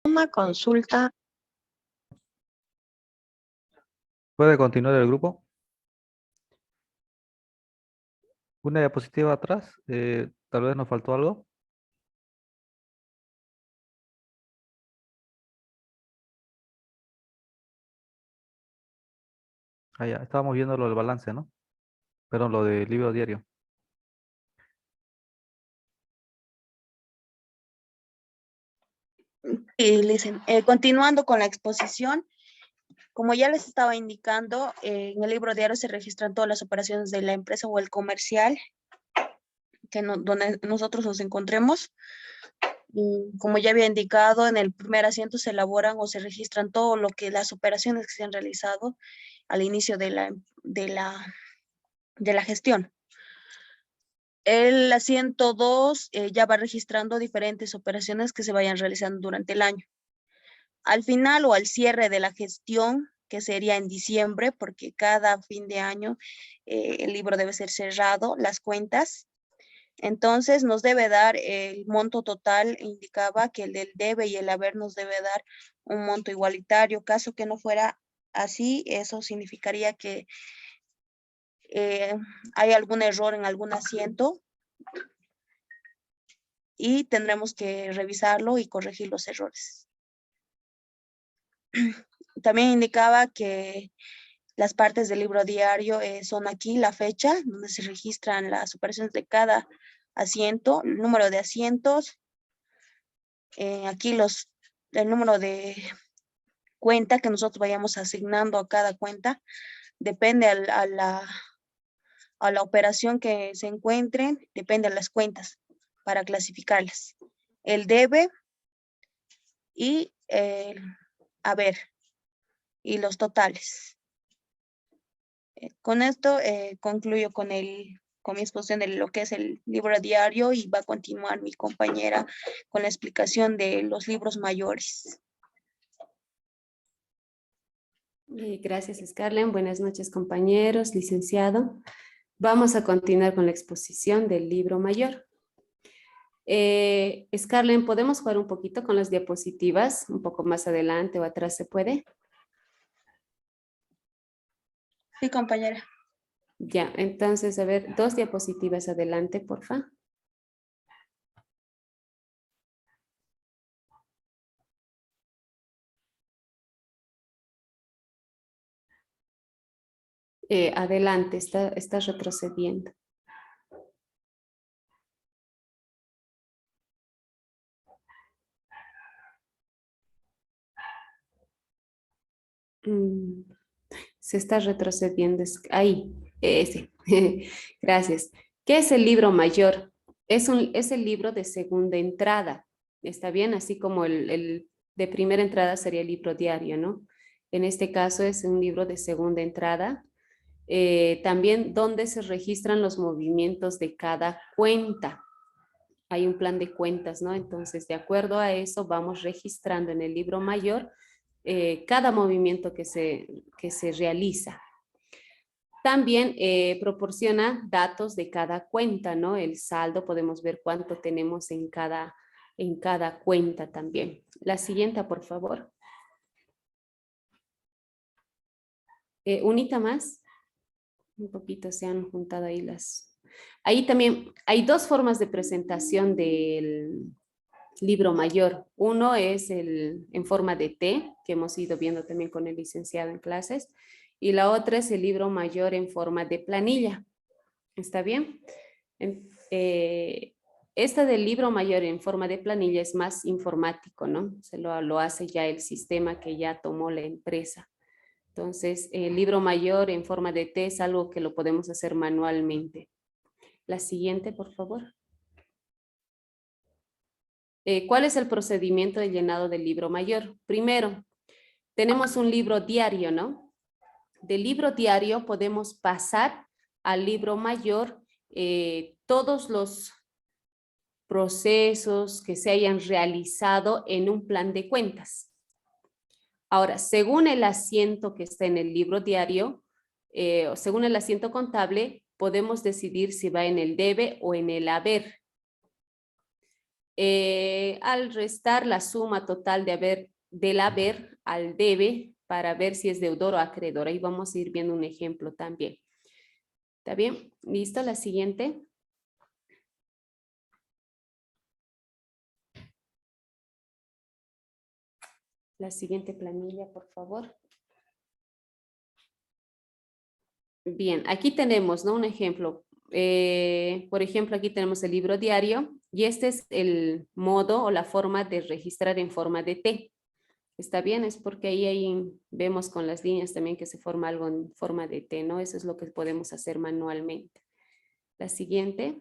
Una consulta. ¿Puede continuar el grupo? Una diapositiva atrás, tal vez nos faltó algo. Ah, ya, estábamos viendo lo del balance, ¿no? Perdón, lo del libro diario. Continuando con la exposición, como ya les estaba indicando, en el libro diario se registran todas las operaciones de la empresa o el comercial donde nosotros nos encontremos. Y como ya había indicado, en el primer asiento se elaboran o se registran todo lo que las operaciones que se han realizado al inicio de la gestión. El asiento 2 ya va registrando diferentes operaciones que se vayan realizando durante el año. Al final o al cierre de la gestión, que sería en diciembre, porque cada fin de año el libro debe ser cerrado, las cuentas. Entonces nos debe dar el monto total, indicaba que el del debe y el haber nos debe dar un monto igualitario. Caso que no fuera así, eso significaría que hay algún error en algún asiento y tendremos que revisarlo y corregir los errores. También indicaba que las partes del libro diario son aquí la fecha, donde se registran las operaciones de cada asiento, el número de asientos, aquí el número de cuenta que nosotros vayamos asignando a cada cuenta, depende a la operación que se encuentren, depende de las cuentas para clasificarlas. El debe y el haber y los totales. Con esto concluyo con mi exposición de lo que es el libro diario y va a continuar mi compañera con la explicación de los libros mayores. Gracias, Scarlett. Buenas noches, compañeros, licenciado. Vamos a continuar con la exposición del libro mayor. Scarlett, ¿podemos jugar un poquito con las diapositivas? Un poco más adelante o atrás, ¿se puede? Sí, compañera. Ya, entonces, a ver, 2 diapositivas adelante, por favor. Adelante, está retrocediendo. Se está retrocediendo. Ahí, ese. Gracias. ¿Qué es el libro mayor? Es el libro de segunda entrada. ¿Está bien? Así como el de primera entrada sería el libro diario, ¿no? En este caso es un libro de segunda entrada. También donde se registran los movimientos de cada cuenta. Hay un plan de cuentas, ¿no? Entonces, de acuerdo a eso, vamos registrando en el libro mayor cada movimiento que se realiza. También proporciona datos de cada cuenta, ¿no? El saldo, podemos ver cuánto tenemos en cada cuenta también. La siguiente, por favor. Unita más. Un poquito se han juntado ahí las... Ahí también hay 2 formas de presentación del libro mayor. Uno es en forma de T, que hemos ido viendo también con el licenciado en clases, y la otra es el libro mayor en forma de planilla. ¿Está bien? Esta del libro mayor en forma de planilla es más informático, ¿no? Se lo hace ya el sistema que ya tomó la empresa. Entonces, el libro mayor en forma de T es algo que lo podemos hacer manualmente. La siguiente, por favor. ¿Cuál es el procedimiento de llenado del libro mayor? Primero, tenemos un libro diario, ¿no? Del libro diario podemos pasar al libro mayor todos los procesos que se hayan realizado en un plan de cuentas. Ahora, según el asiento que está en el libro diario, o según el asiento contable, podemos decidir si va en el debe o en el haber. al restar la suma total del haber al debe para ver si es deudor o acreedor. Ahí vamos a ir viendo un ejemplo también. ¿Está bien? ¿Listo? La siguiente. La siguiente planilla, por favor. Bien, aquí tenemos, ¿no? Un ejemplo. Por ejemplo, aquí tenemos el libro diario y este es el modo o la forma de registrar en forma de T. ¿Está bien? Es porque ahí vemos con las líneas también que se forma algo en forma de T, ¿no? Eso es lo que podemos hacer manualmente. La siguiente.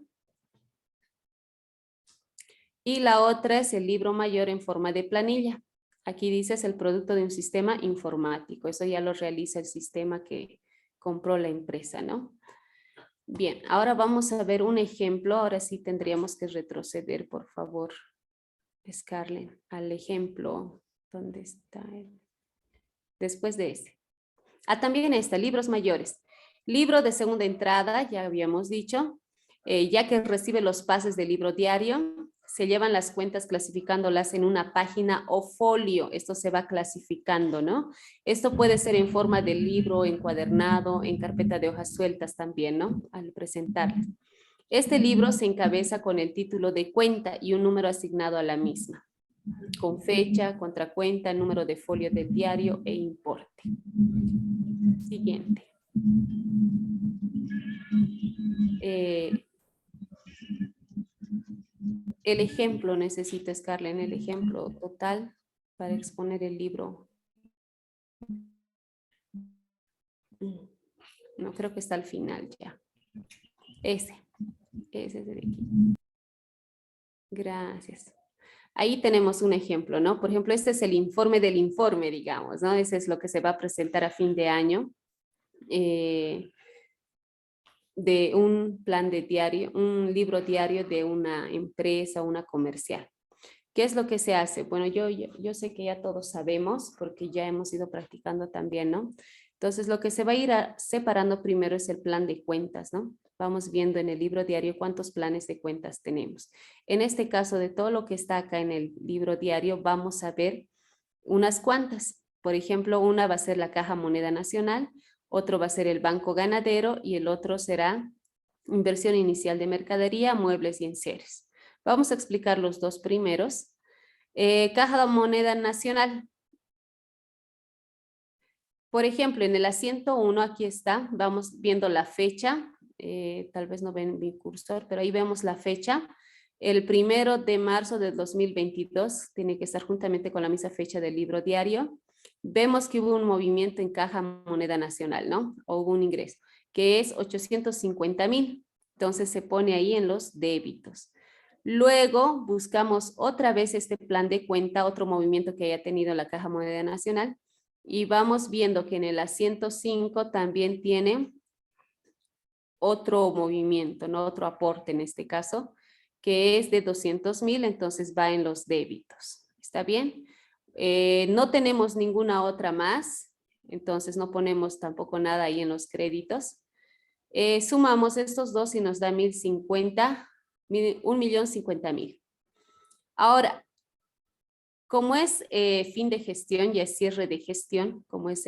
Y la otra es el libro mayor en forma de planilla. Aquí dice es el producto de un sistema informático. Eso ya lo realiza el sistema que compró la empresa, ¿no? Bien, ahora vamos a ver un ejemplo. Ahora sí tendríamos que retroceder, por favor, Scarlett, al ejemplo. ¿Dónde está él? Después de ese. También está, libros mayores. Libro de segunda entrada, ya habíamos dicho, ya que recibe los pases del libro diario, se llevan las cuentas clasificándolas en una página o folio. Esto se va clasificando, ¿no? Esto puede ser en forma de libro, encuadernado, en carpeta de hojas sueltas también, ¿no? Al presentarlas. Este libro se encabeza con el título de cuenta y un número asignado a la misma, con fecha, contracuenta, número de folio del diario e importe. Siguiente. El ejemplo necesita, Scarlett, en el ejemplo total para exponer el libro. No, creo que está al final ya. Ese es el de aquí. Gracias. Ahí tenemos un ejemplo, ¿no? Por ejemplo, este es el informe del informe, digamos, ¿no? Ese es lo que se va a presentar a fin de año. De un plan de diario, un libro diario de una empresa, una comercial. ¿Qué es lo que se hace? Bueno, yo sé que ya todos sabemos porque ya hemos ido practicando también, ¿no? Entonces, lo que se va a ir separando primero es el plan de cuentas, ¿no? Vamos viendo en el libro diario cuántos planes de cuentas tenemos. En este caso, de todo lo que está acá en el libro diario, vamos a ver unas cuantas. Por ejemplo, una va a ser la Caja Moneda Nacional, otro va a ser el Banco Ganadero y el otro será inversión inicial de mercadería, muebles y enseres. Vamos a explicar los dos primeros. Caja Moneda Nacional. Por ejemplo, en el asiento 1, aquí está, vamos viendo la fecha. Tal vez no ven mi cursor, pero ahí vemos la fecha. El 1 de marzo de 2022 tiene que estar juntamente con la misma fecha del libro diario. Vemos que hubo un movimiento en Caja Moneda Nacional, ¿no? O hubo un ingreso, que es 850,000. Entonces se pone ahí en los débitos. Luego buscamos otra vez este plan de cuenta, otro movimiento que haya tenido la Caja Moneda Nacional. Y vamos viendo que en el asiento 5 también tiene otro movimiento, ¿no? Otro aporte en este caso, que es de 200,000, entonces va en los débitos. ¿Está bien? No tenemos ninguna otra más, entonces no ponemos tampoco nada ahí en los créditos. Sumamos estos dos y nos da 1,050,000. Ahora, como es fin de gestión y es cierre de gestión, como es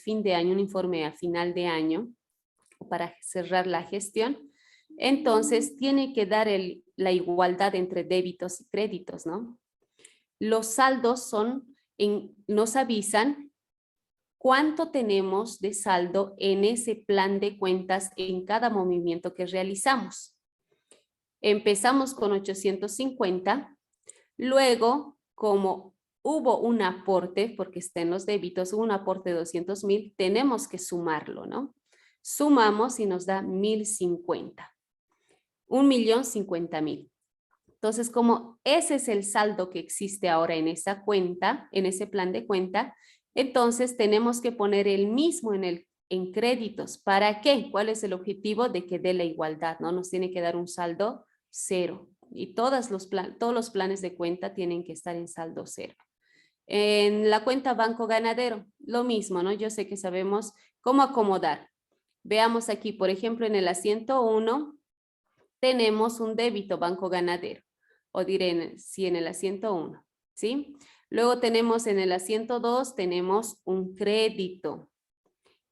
fin de año, un informe a final de año, para cerrar la gestión, entonces tiene que dar la igualdad entre débitos y créditos, ¿no? Los saldos nos avisan cuánto tenemos de saldo en ese plan de cuentas en cada movimiento que realizamos. Empezamos con 850, luego, como hubo un aporte, porque está en los débitos, hubo un aporte de 200,000, tenemos que sumarlo, ¿no? Sumamos y nos da 1,050. 1,050,000. Entonces, como ese es el saldo que existe ahora en esa cuenta, en ese plan de cuenta, entonces tenemos que poner el mismo en créditos. ¿Para qué? ¿Cuál es el objetivo? De que dé la igualdad, ¿no? Nos tiene que dar un saldo 0. Y todos los planes de cuenta tienen que estar en saldo 0. En la cuenta Banco Ganadero, lo mismo, ¿no? Yo sé que sabemos cómo acomodar. Veamos aquí, por ejemplo, en el asiento 1 tenemos un débito Banco Ganadero. o diré si en el asiento 1, ¿sí? Luego tenemos en el asiento 2, tenemos un crédito.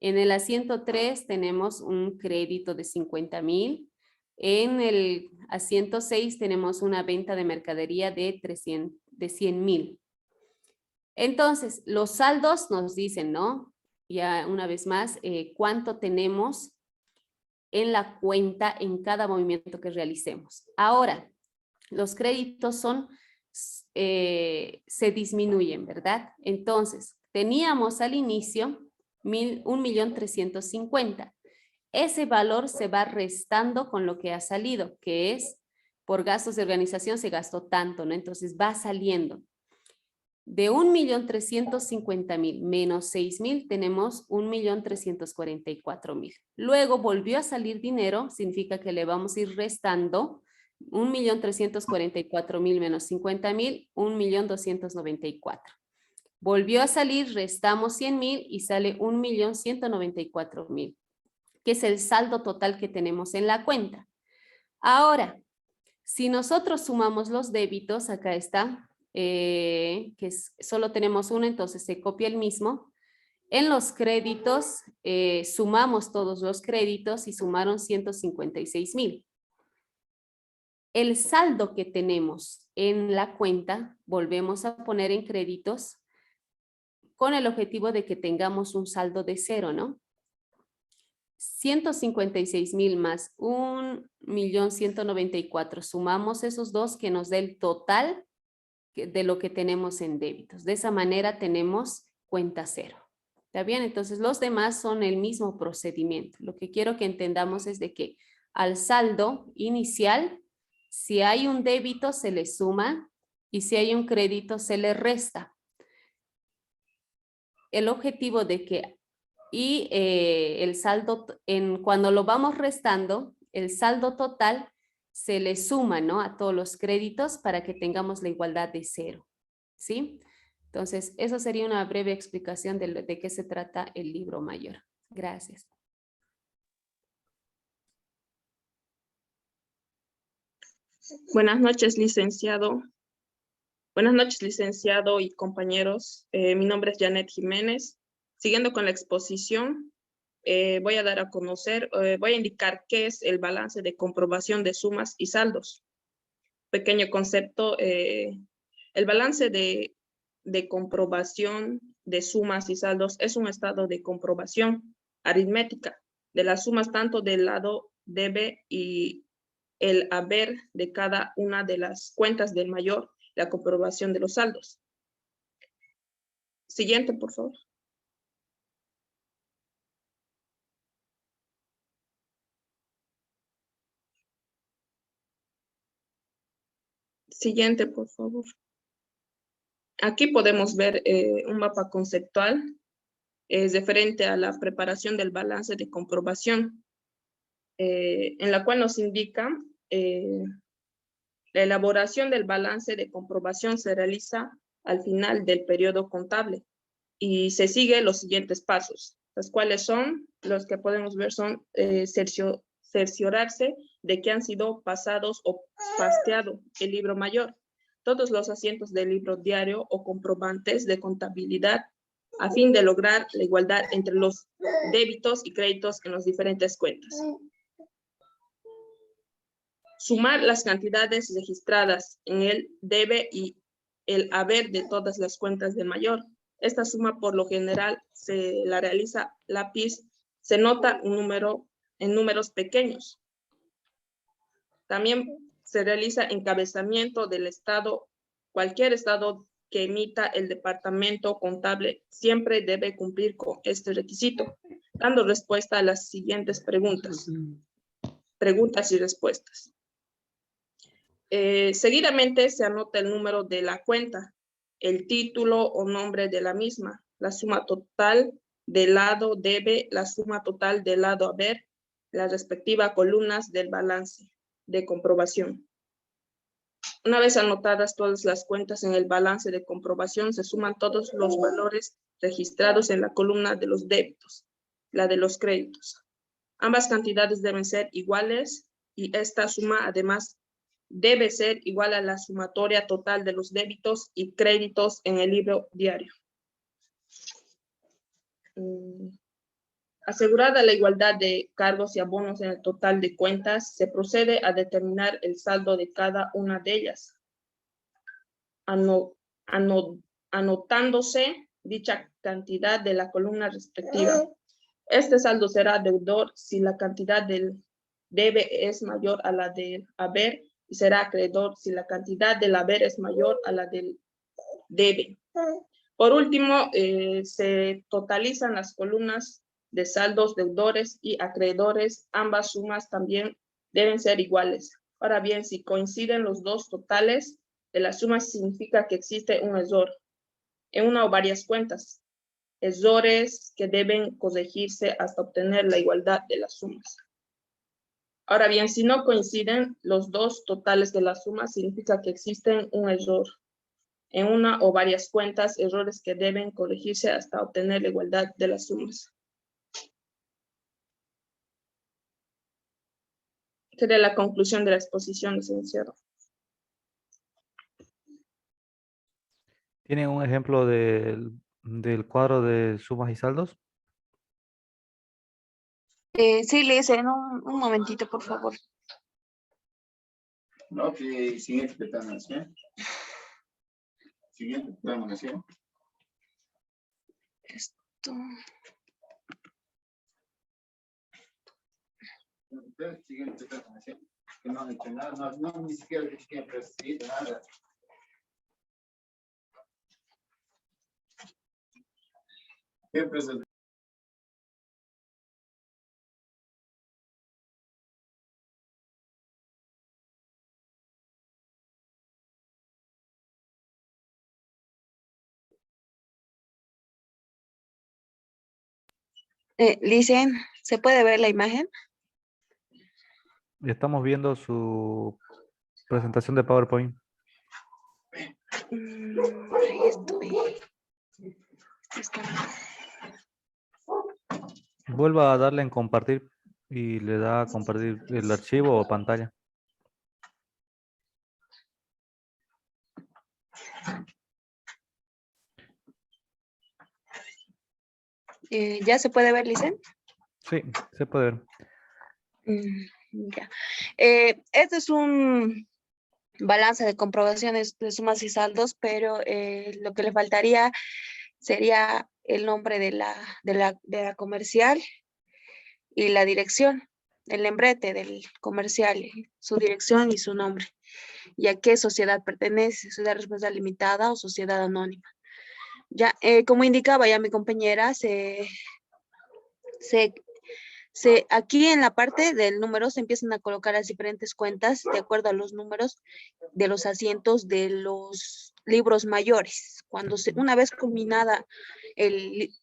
En el asiento 3 tenemos un crédito de 50,000. En el asiento 6 tenemos una venta de mercadería de 100,000. Entonces, los saldos nos dicen, ¿no? Ya una vez más, cuánto tenemos en la cuenta en cada movimiento que realicemos. Ahora, los créditos se disminuyen, ¿verdad? Entonces, teníamos al inicio 1,350,000. Ese valor se va restando con lo que ha salido, que es por gastos de organización se gastó tanto, ¿no? Entonces va saliendo. De 1,350,000 menos 6,000 tenemos 1,344,000. Luego volvió a salir dinero, significa que le vamos a ir restando 1,344,000 menos 50,000, 1,294,000. Volvió a salir, restamos 100,000 y sale 1,194,000, que es el saldo total que tenemos en la cuenta. Ahora, si nosotros sumamos los débitos, acá está, solo tenemos uno, entonces se copia el mismo. En los créditos, sumamos todos los créditos y sumaron 156,000. El saldo que tenemos en la cuenta, volvemos a poner en créditos con el objetivo de que tengamos un saldo de 0, ¿no? 156,000 más 1,194,000. Sumamos esos dos que nos dé el total de lo que tenemos en débitos. De esa manera tenemos cuenta 0. ¿Está bien? Entonces los demás son el mismo procedimiento. Lo que quiero que entendamos es de que al saldo inicial, si hay un débito se le suma y si hay un crédito se le resta. El objetivo de que el saldo, cuando lo vamos restando, el saldo total se le suma, ¿no? A todos los créditos para que tengamos la igualdad de 0, ¿sí? Entonces, eso sería una breve explicación de qué se trata el libro mayor. Gracias. Buenas noches, licenciado. Buenas noches, licenciado y compañeros. Mi nombre es Janet Jiménez. Siguiendo con la exposición, voy a dar a conocer, voy a indicar qué es el balance de comprobación de sumas y saldos. Pequeño concepto, el balance de comprobación de sumas y saldos es un estado de comprobación aritmética de las sumas tanto del lado debe y el haber de cada una de las cuentas del mayor, la comprobación de los saldos. Siguiente, por favor. Siguiente, por favor. Aquí podemos ver un mapa conceptual referente a la preparación del balance de comprobación, en la cual nos indica la elaboración del balance de comprobación se realiza al final del periodo contable y se sigue los siguientes pasos, los cuales son, los que podemos ver son cerciorarse de que han sido pasados o pasteado el libro mayor, todos los asientos del libro diario o comprobantes de contabilidad a fin de lograr la igualdad entre los débitos y créditos en las diferentes cuentas. Sumar las cantidades registradas en el debe y el haber de todas las cuentas del mayor. Esta suma por lo general se la realiza lápiz, se nota en números pequeños. También se realiza encabezamiento del estado. Cualquier estado que emita el departamento contable siempre debe cumplir con este requisito, dando respuesta a las siguientes preguntas. Preguntas y respuestas. Seguidamente se anota el número de la cuenta, el título o nombre de la misma, la suma total del lado debe, la suma total del lado haber, las respectivas columnas del balance de comprobación. Una vez anotadas todas las cuentas en el balance de comprobación, se suman todos los valores registrados en la columna de los débitos, la de los créditos. Ambas cantidades deben ser iguales y esta suma además debe ser igual a la sumatoria total de los débitos y créditos en el libro diario. Asegurada la igualdad de cargos y abonos en el total de cuentas, se procede a determinar el saldo de cada una de ellas, anotándose dicha cantidad de la columna respectiva. Este saldo será deudor si la cantidad del debe es mayor a la del haber, y será acreedor si la cantidad del haber es mayor a la del debe. Por último, se totalizan las columnas de saldos deudores y acreedores. Ambas sumas también deben ser iguales. Ahora bien, si coinciden los dos totales de las sumas, significa que existe un error en una o varias cuentas. Errores que deben corregirse hasta obtener la igualdad de las sumas. Ahora bien, si no coinciden los dos totales de las sumas, significa que existe un error en una o varias cuentas, errores que deben corregirse hasta obtener la igualdad de las sumas. Sería la conclusión de la exposición, licenciado. ¿Tienen un ejemplo del cuadro de sumas y saldos? Sí, Licen, un momentito, por favor. Ok, siguiente determinación. Siguiente determinación. Esto. Siguiente determinación. Que no han hecho nada, no, ni siquiera presidir nada. Siempre es el Licen, ¿se puede ver la imagen? Estamos viendo su presentación de PowerPoint. Ahí estoy. Está. Vuelva a darle en compartir y le da a compartir el archivo o pantalla. ¿Ya se puede ver, Licen? Sí, se puede ver. Ya. Este es un balance de comprobaciones de sumas y saldos, pero lo que le faltaría sería el nombre de la comercial y la dirección, el lembrete del comercial, su dirección y su nombre, y a qué sociedad pertenece, sociedad responsable limitada o sociedad anónima. Ya, como indicaba ya mi compañera, aquí en la parte del número se empiezan a colocar las diferentes cuentas de acuerdo a los números de los asientos de los libros mayores. Una vez culminada el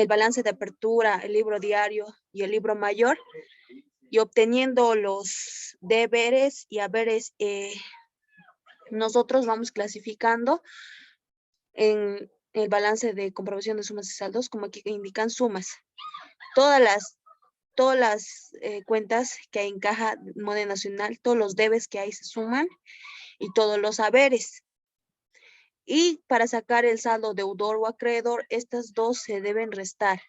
balance de apertura, el libro diario y el libro mayor, y obteniendo los deberes y haberes, nosotros vamos clasificando en el balance de comprobación de sumas y saldos, como aquí indican sumas. Todas las cuentas que hay en caja moneda nacional, todos los debes que hay se suman y todos los haberes. Y para sacar el saldo deudor o acreedor, estas dos se deben restar.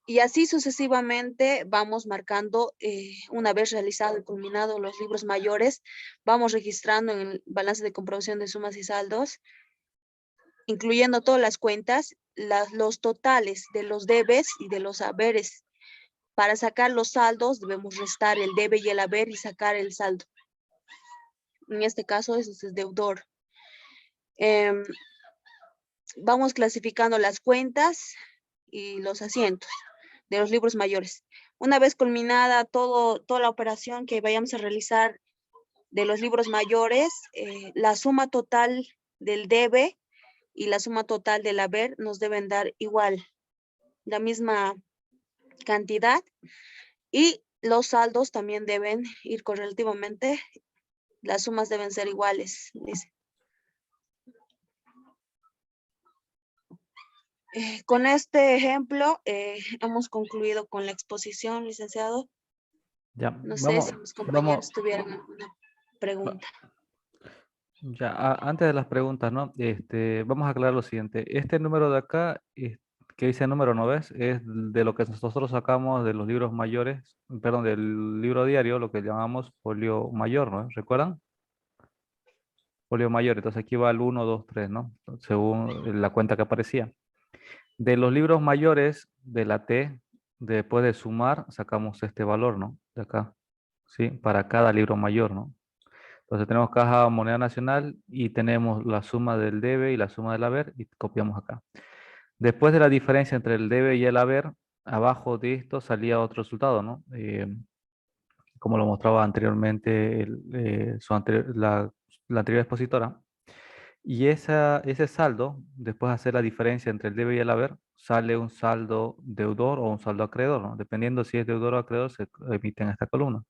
Y así sucesivamente vamos marcando, una vez realizado y culminado los libros mayores, vamos registrando en el balance de comprobación de sumas y saldos, incluyendo todas las cuentas, los totales de los debes y de los haberes. Para sacar los saldos debemos restar el debe y el haber y sacar el saldo. En este caso es deudor. Vamos clasificando las cuentas y los asientos de los libros mayores. Una vez culminada toda la operación que vayamos a realizar de los libros mayores, la suma total del debe y la suma total del haber nos deben dar igual, la misma cantidad, y los saldos también deben ir correlativamente, las sumas deben ser iguales, dice. Con este ejemplo hemos concluido con la exposición, licenciado. Ya, No sé si mis compañeros tuvieran alguna pregunta. ya, antes de las preguntas, ¿no? Vamos a aclarar lo siguiente. Este número de acá, que dice número, ¿no ves? Es de lo que nosotros sacamos de los libros mayores, perdón, del libro diario, lo que llamamos folio mayor, ¿no? ¿Recuerdan? Folio mayor, entonces aquí va el 1, 2, 3, ¿no? Según la cuenta que aparecía. De los libros mayores de la T, después de sumar, sacamos este valor, ¿no? De acá, ¿sí? Para cada libro mayor, ¿no? Entonces tenemos caja moneda nacional y tenemos la suma del debe y la suma del haber y copiamos acá. Después de la diferencia entre el debe y el haber, abajo de esto salía otro resultado, ¿no? Como lo mostraba anteriormente la anterior expositora. Y ese saldo, después de hacer la diferencia entre el debe y el haber, sale un saldo deudor o un saldo acreedor, ¿no? Dependiendo si es deudor o acreedor, se emite en esta columna.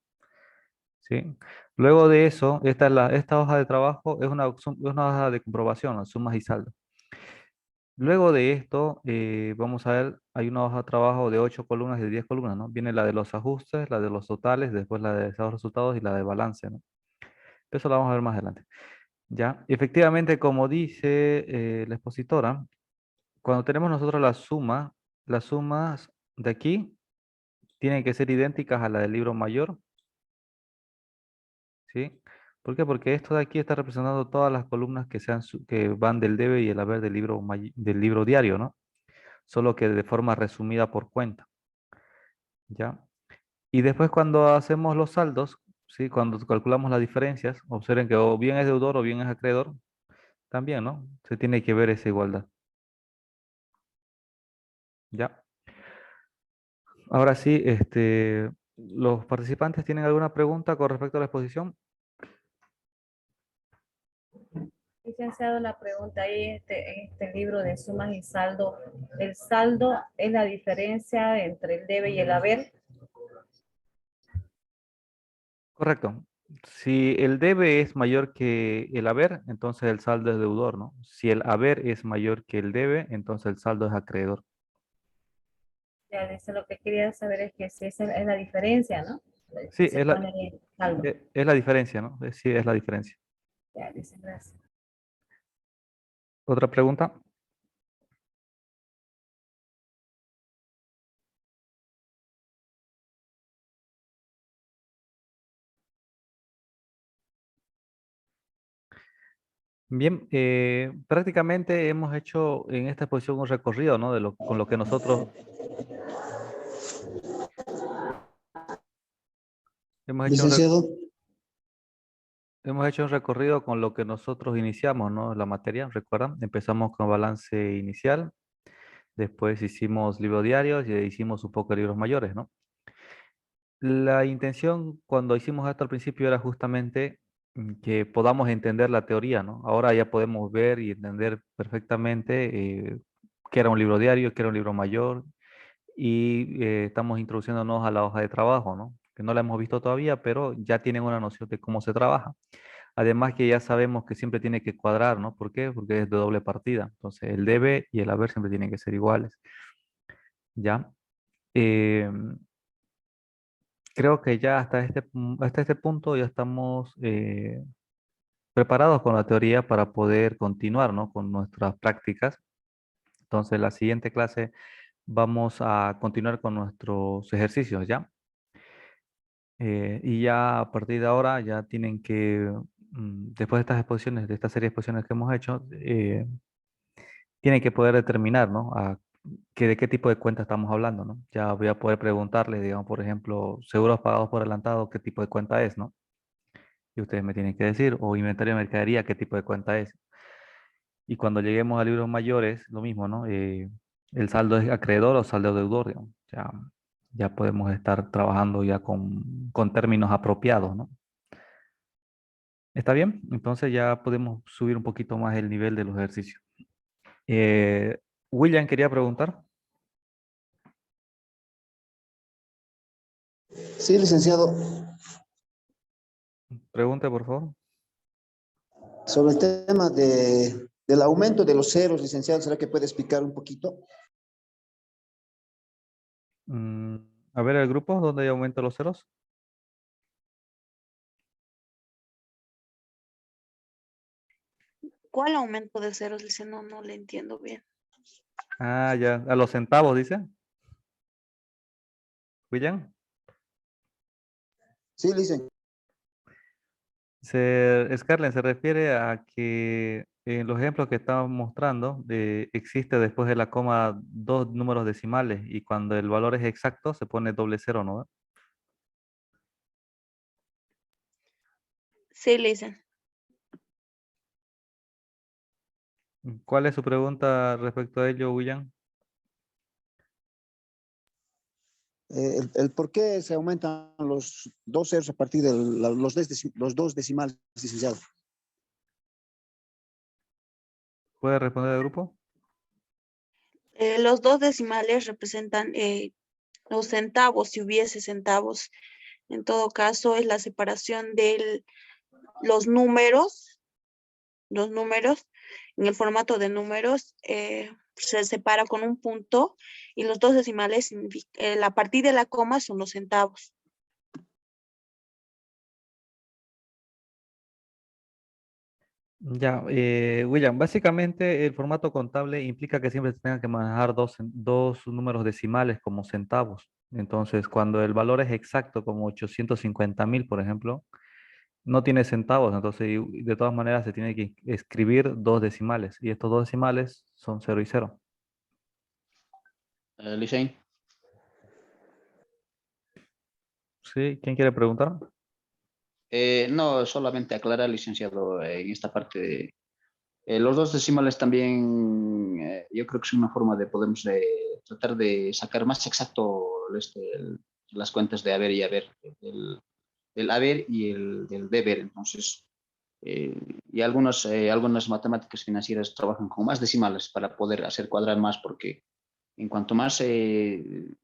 ¿Sí? Luego de eso, esta hoja de trabajo es una hoja de comprobación, ¿no? Sumas y saldos. Luego de esto, vamos a ver, hay una hoja de trabajo de 8 columnas y de 10 columnas, ¿no? Viene la de los ajustes, la de los totales, después la de estados de resultados y la de balance, ¿no? Eso lo vamos a ver más adelante. Ya, efectivamente, como dice la expositora, cuando tenemos nosotros las sumas de aquí tienen que ser idénticas a la del libro mayor, ¿sí? ¿Por qué? Porque esto de aquí está representando todas las columnas que van del debe y el haber del libro diario, ¿no? Solo que de forma resumida por cuenta, ¿ya? Y después cuando hacemos los saldos, ¿sí? Cuando calculamos las diferencias, observen que o bien es deudor o bien es acreedor, también, ¿no? Se tiene que ver esa igualdad, ¿ya? Ahora sí, ¿los participantes tienen alguna pregunta con respecto a la exposición? Licenciado, la pregunta ahí en este libro de sumas y saldo, ¿el saldo es la diferencia entre el debe y el haber? Correcto. Si el debe es mayor que el haber, entonces el saldo es deudor, ¿no? Si el haber es mayor que el debe, entonces el saldo es acreedor. Ya, dice, lo que quería saber es que si esa es la diferencia, ¿no? Sí, Se pone el saldo. es la diferencia, ¿no? Sí, es la diferencia. Ya, dice, gracias. ¿Otra pregunta? Bien, prácticamente hemos hecho en esta exposición un recorrido, ¿no? Con lo que nosotros hemos hecho Licenciado, hemos hecho un recorrido con lo que nosotros iniciamos, ¿no? La materia, ¿recuerdan? Empezamos con balance inicial, después hicimos libros diarios y hicimos un poco de libros mayores, ¿no? La intención cuando hicimos esto al principio era justamente que podamos entender la teoría, ¿no? Ahora ya podemos ver y entender perfectamente qué era un libro diario, qué era un libro mayor y estamos introduciéndonos a la hoja de trabajo, ¿no? Que no la hemos visto todavía, pero ya tienen una noción de cómo se trabaja. Además que ya sabemos que siempre tiene que cuadrar, ¿no? ¿Por qué? Porque es de doble partida. Entonces el debe y el haber siempre tienen que ser iguales, ¿ya? Creo que ya hasta este punto ya estamos preparados con la teoría para poder continuar, ¿no? Con nuestras prácticas. Entonces, la siguiente clase vamos a continuar con nuestros ejercicios, ¿ya? Y ya a partir de ahora ya tienen que, después de estas exposiciones, de esta serie de exposiciones que hemos hecho, tienen que poder determinar, ¿no? De qué tipo de cuenta estamos hablando, ¿no? Ya voy a poder preguntarle, digamos, por ejemplo, seguros pagados por adelantado, ¿qué tipo de cuenta es, ¿no? Y ustedes me tienen que decir, o inventario de mercadería, qué tipo de cuenta es. Y cuando lleguemos a libros mayores, lo mismo, ¿no? El saldo es acreedor o saldo deudor, digamos. Ya podemos estar trabajando ya con términos apropiados, ¿no? ¿Está bien? Entonces ya podemos subir un poquito más el nivel de los ejercicios. Eh, William quería preguntar. sí, licenciado, Pregunte, por favor. sobre el tema del aumento de los ceros, licenciado, ¿será que puede explicar un poquito? Mm, a ver, el grupo donde hay aumento de los ceros. ¿Cuál aumento de ceros? Dice, no, no le entiendo bien. Ah, ya. A los centavos, dice. William. Sí, Licen. Scarlett, se refiere a que en los ejemplos que estamos mostrando, existe después de la coma dos números decimales y cuando el valor es exacto se pone doble cero, ¿no? Sí, le dicen. ¿Cuál es su pregunta respecto a ello, William? El por qué se aumentan los dos ceros a partir de los dos decimales, licenciado. ¿Puede responder el grupo? Los 2 decimales representan los centavos, si hubiese centavos. En todo caso, es la separación de los números, en el formato de números, se separa con un punto y los 2 decimales, a partir de la coma son los centavos. Ya, William, básicamente el formato contable implica que siempre se tengan que manejar dos números decimales como centavos. Entonces, cuando el valor es exacto, como 850.000, por ejemplo, no tiene centavos, entonces de todas maneras se tiene que escribir dos decimales y estos dos decimales son 0 y 0. Licen. ¿Sí? ¿Quién quiere preguntar? No, solamente aclarar, licenciado, en esta parte de los dos decimales también, yo creo que es una forma de podemos tratar de sacar más exacto las cuentas de haber y haber, del haber y el del deber. Entonces, y algunas matemáticas financieras trabajan con más decimales para poder hacer cuadrar más, porque en cuanto más se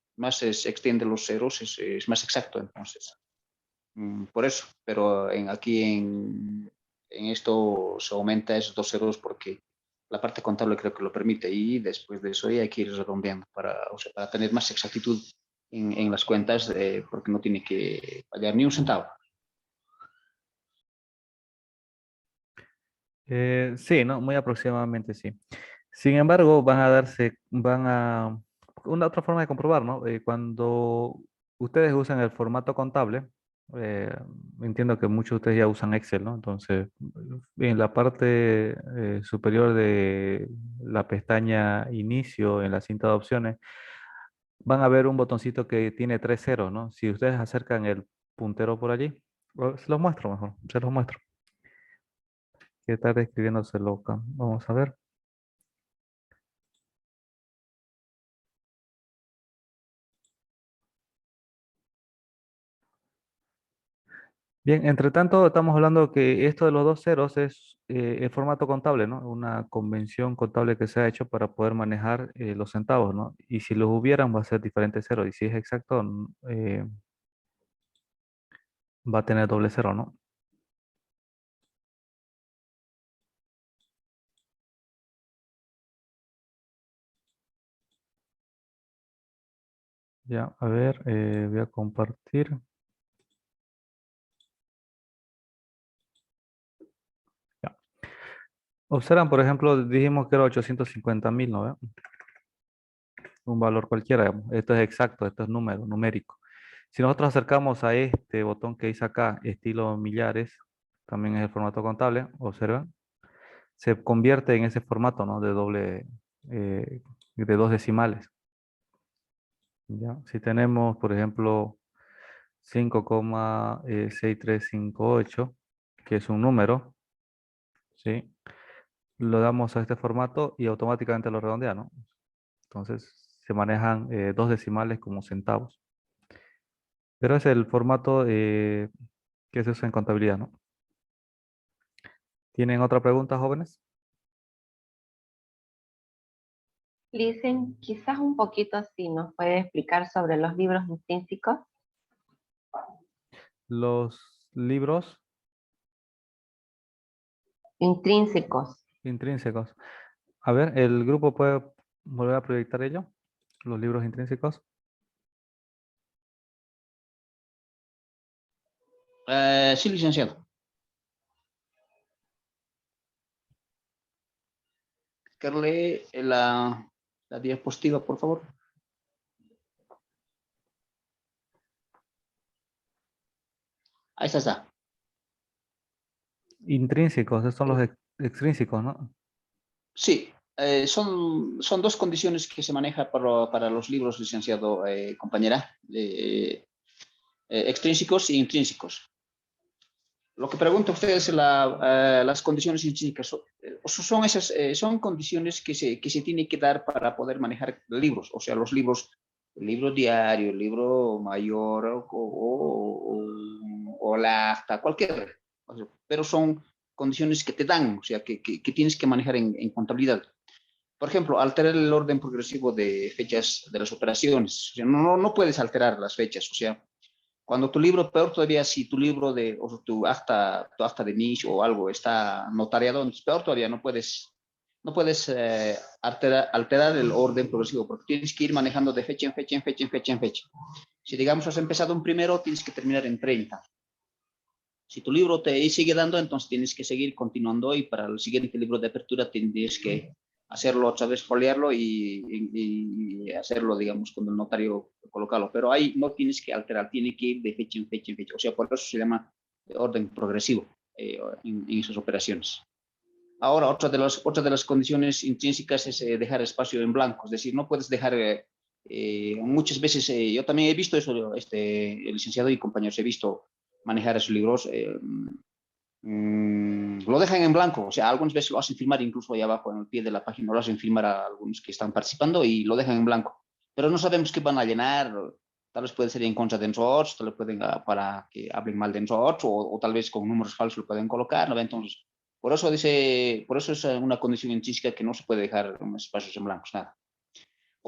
extienden los ceros, es más exacto. Entonces, por eso, pero aquí en esto se aumenta esos dos ceros porque la parte contable creo que lo permite y después de eso ya hay que ir redondeando o sea, para tener más exactitud en las cuentas porque no tiene que fallar ni un centavo. Sí, ¿no? Muy aproximadamente sí. Sin embargo, una otra forma de comprobar, ¿no? Cuando ustedes usan el formato contable, eh, entiendo que muchos de ustedes ya usan Excel, ¿no? Entonces, en la parte superior de la pestaña Inicio, en la cinta de opciones, van a ver un botoncito que tiene 3 ceros, ¿no? Si ustedes acercan el puntero por allí, se los muestro mejor, se los muestro. ¿Qué tal escribiéndoselo acá? Vamos a ver. Bien, entre tanto, estamos hablando que esto de los dos ceros es el formato contable, ¿no? Una convención contable que se ha hecho para poder manejar los centavos, ¿no? Y si los hubieran, va a ser diferente cero. Y si es exacto, va a tener doble cero, ¿no? Ya, a ver, voy a compartir. Ya. Observan, por ejemplo, dijimos que era 850.000, ¿no? ¿Ve? Un valor cualquiera, digamos. Esto es exacto, esto es numérico. Si nosotros acercamos a este botón que dice acá, estilo millares, también es el formato contable, observen, se convierte en ese formato, ¿no? De dos decimales. ¿Ya? Si tenemos, por ejemplo, 5,6358, que es un número, ¿sí? Lo damos a este formato y automáticamente lo redondea, ¿no? Entonces se manejan dos decimales como centavos. Pero es el formato que se usa en contabilidad, ¿no? ¿Tienen otra pregunta, jóvenes? Listen, quizás un poquito si nos puede explicar sobre los libros intrínsecos. Los libros Intrínsecos. intrínsecos. A ver, ¿el grupo puede volver a proyectar ello? Los libros intrínsecos. Sí, licenciado. sacarle la diapositiva, por favor. Ahí está. Intrínsecos, esos son los extrínsecos, ¿no? Sí, son dos condiciones que se maneja para los libros, licenciado, compañera, extrínsecos e intrínsecos. Lo que pregunta usted es las condiciones intrínsecas. Son condiciones que se tienen que dar para poder manejar libros, o sea, los libros, el libro diario, el libro mayor o la acta, cualquier. Pero son condiciones que te dan, o sea, que tienes que manejar en contabilidad. Por ejemplo, alterar el orden progresivo de fechas de las operaciones. O sea, no puedes alterar las fechas. O sea, cuando tu libro, peor todavía, si tu libro o tu acta de inicio o algo está notariado, entonces peor todavía, no puedes alterar el orden progresivo, porque tienes que ir manejando de fecha en fecha, en fecha, en fecha, en fecha. Si, digamos, has empezado en primero, tienes que terminar en 30. Si tu libro te sigue dando, entonces tienes que seguir continuando y para el siguiente libro de apertura tienes que hacerlo otra vez, foliarlo y hacerlo, digamos, con el notario, colocarlo. Pero ahí no tienes que alterar, tiene que ir de fecha en fecha en fecha. O sea, por eso se llama orden progresivo en esas operaciones. Ahora, otra de las condiciones intrínsecas es dejar espacio en blanco. Es decir, no puedes dejar, muchas veces, yo también he visto eso, el licenciado y compañeros, he visto manejar esos libros, lo dejan en blanco, o sea, algunas veces lo hacen firmar, incluso ahí abajo en el pie de la página lo hacen firmar a algunos que están participando y lo dejan en blanco, pero no sabemos qué van a llenar, tal vez puede ser en contra de nosotros, tal vez pueden para que hablen mal de nosotros, o tal vez con números falsos lo pueden colocar, ¿no? Entonces, por eso es una condición intrínseca que no se puede dejar espacios en blancos, nada.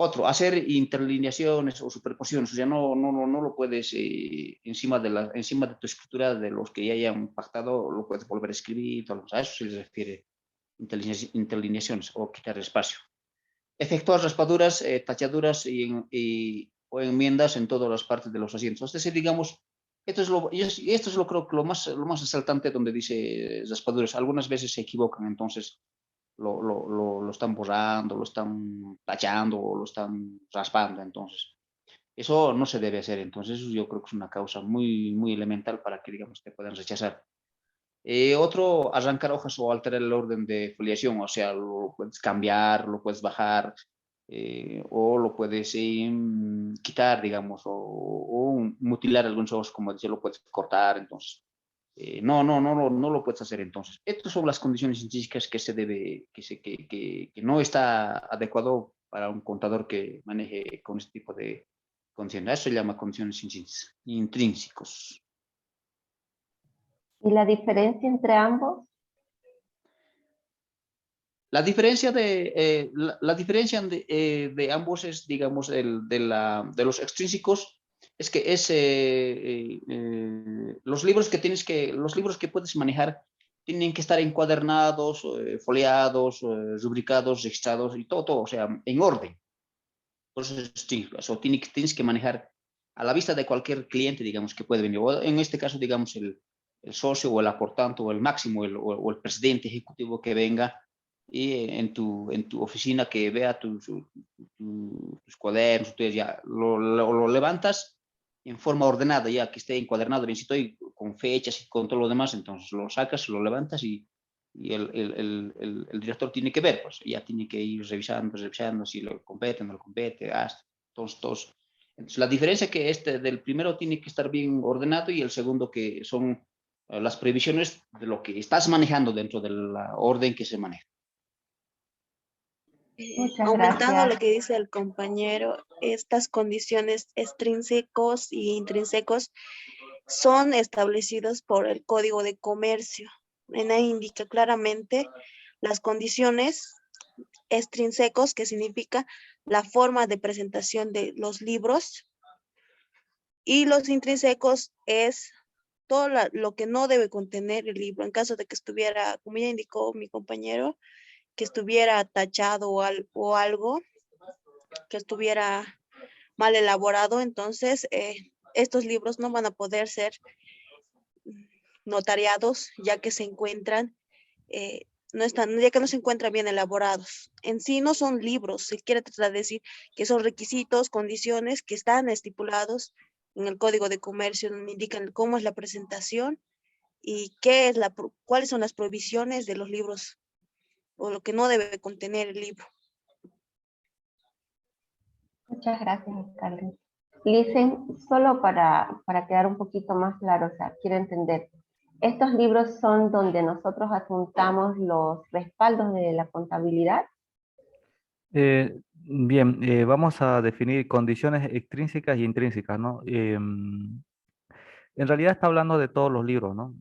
Otro, hacer interlineaciones o superposiciones, o sea, no lo puedes, encima de tu escritura de los que ya hayan pactado, lo puedes volver a escribir, a eso se les refiere interlineaciones o quitar espacio. Efectuar raspaduras, tachaduras o enmiendas en todas las partes de los asientos. Es decir, digamos, esto es lo creo que lo más resaltante donde dice raspaduras. Algunas veces se equivocan, entonces lo están borrando, lo están tachando o lo están raspando. Entonces, eso no se debe hacer. Entonces, yo creo que es una causa muy, muy elemental para que, digamos, te puedan rechazar. Otro, arrancar hojas o alterar el orden de foliación, o sea, lo puedes cambiar, lo puedes bajar, o lo puedes quitar, digamos, o mutilar algunos ojos, como decía, lo puedes cortar. Entonces, no lo puedes hacer. Entonces, estas son las condiciones intrínsecas que no está adecuado para un contador que maneje con este tipo de condiciones. Eso se llama condiciones intrínsecos. ¿Y la diferencia entre ambos? La diferencia de ambos es, digamos, de los extrínsecos, es que los libros que puedes manejar tienen que estar encuadernados, foliados, rubricados, registrados y todo, o sea, en orden. Por eso es extrínsecos. O tienes que manejar a la vista de cualquier cliente, digamos, que puede venir. O en este caso, digamos, el socio o el aportante o el máximo o el presidente ejecutivo que venga y en tu oficina que vea tus cuadernos, ya lo levantas en forma ordenada, ya que esté encuadernado, bien, si estoy con fechas y con todo lo demás, entonces lo sacas, lo levantas y el director tiene que ver, pues ya tiene que ir revisando si lo compete, no lo compete, entonces, la diferencia es que del primero tiene que estar bien ordenado y el segundo que son las previsiones de lo que estás manejando dentro de la orden que se maneja. Muchas Aumentando gracias. lo que dice el compañero, estas condiciones extrínsecos y intrínsecos son establecidos por el Código de Comercio. En ahí indica claramente las condiciones extrínsecos, que significa la forma de presentación de los libros, y los intrínsecos es todo lo que no debe contener el libro. En caso de que estuviera, como ya indicó mi compañero, que estuviera tachado o algo, que estuviera mal elaborado, entonces estos libros no van a poder ser notariados, ya que se encuentran no están, ya que no se encuentran bien elaborados. En sí no son libros, se quiere tratar de decir que son requisitos, condiciones que están estipulados en el Código de Comercio, donde indican cómo es la presentación y qué es cuáles son las prohibiciones de los libros o lo que no debe contener el libro. Muchas gracias, alcalde. Licen, solo para quedar un poquito más claro, o sea, quiero entender. ¿Estos libros son donde nosotros adjuntamos los respaldos de la contabilidad? Bien, vamos a definir condiciones extrínsecas y intrínsecas, ¿no? En realidad está hablando de todos los libros, ¿no?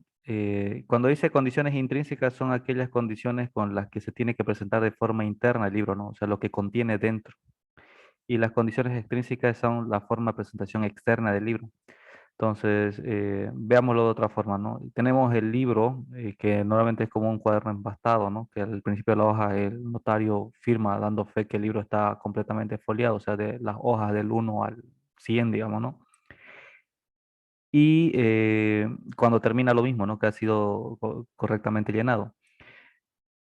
Cuando dice condiciones intrínsecas son aquellas condiciones con las que se tiene que presentar de forma interna el libro, ¿no? O sea, lo que contiene dentro. Y las condiciones extrínsecas son la forma de presentación externa del libro. Entonces, veámoslo de otra forma, ¿no? Tenemos el libro, que normalmente es como un cuaderno empastado, ¿no? Que al principio de la hoja el notario firma dando fe que el libro está completamente foliado, o sea, de las hojas del 1 al 100, digamos, ¿no? Y cuando termina lo mismo, ¿no? Que ha sido correctamente llenado.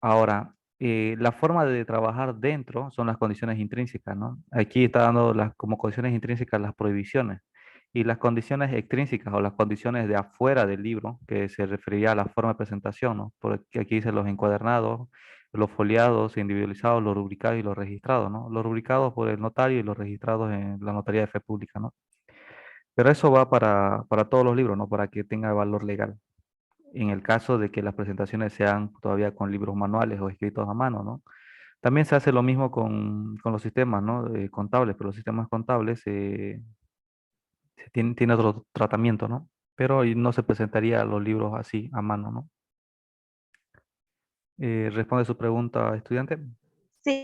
Ahora, la forma de trabajar dentro son las condiciones intrínsecas, ¿no? Aquí está dando como condiciones intrínsecas las prohibiciones y las condiciones extrínsecas o las condiciones de afuera del libro, que se refería a la forma de presentación, ¿no? Porque aquí dice los encuadernados, los foliados, individualizados, los rubricados y los registrados, ¿no? Los rubricados por el notario y los registrados en la notaría de fe pública, ¿no? Pero eso va para todos los libros, ¿no? Para que tenga valor legal. En el caso de que las presentaciones sean todavía con libros manuales o escritos a mano, ¿no? También se hace lo mismo con los sistemas, ¿no? Contables, pero los sistemas contables tienen otro tratamiento, ¿no? Pero ahí no se presentaría los libros así a mano, ¿no? ¿Responde su pregunta, estudiante?